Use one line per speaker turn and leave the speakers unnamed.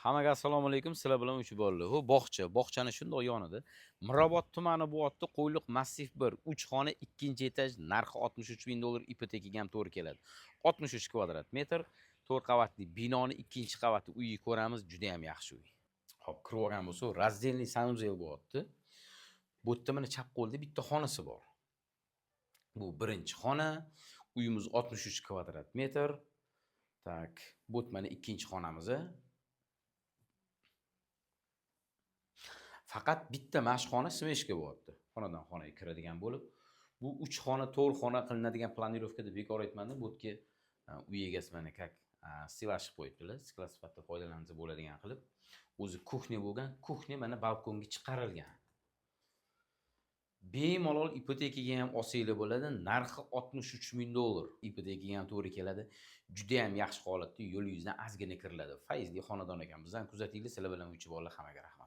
Hammaga assalomu alaykum. Sizlar bilan uch bolalar. Bu bog'cha. Bog'chani shundoq yonida. Mirobod tumani bu otda Qo'yliq massив 1, 3 xona, 2-etaj, narxi 63 ming dollar ipotekaga ham to'g'ri keladi. 63 kvadrat metr, 4 qavatli binoni 2-qavatli uyni ko'ramiz, juda ham yaxshi uy. Hop, kirib olgan bo'lsa, razdelniy sanuzel bo'lyapti. Bu yerda mana chap qo'lda bitta xonasi bor. Bu birinchi xona, uyimiz 63 kvadrat metr. Tak, bu mana ikkinchi xonamiz. Faqat bitta mashqxona smeshka bo'lyapti. Xonadan xonaga kiradigan bo'lib, bu 3 xona, 4 xona qilinadigan planirovkada bekor aytmadi. Bu yerga uy egasi mana как stilashib qo'yibdilar. Skla sifatida foydalansa bo'ladigan qilib. O'zi kuxnya bo'lgan, kuxnya mana balkonga chiqarilgan. Bemalol ipotekaga ham olsanglar bo'ladi. Narxi 63 ming dollar. Ipotekaga ham to'g'ri keladi. Juda ham yaxshi holatda yo'l yuzidan ozgina kiriladi. Faizli xonadon ekan. Bizdan kuzatinglar, sizlar bilan uch bolalar hammaga rahmat.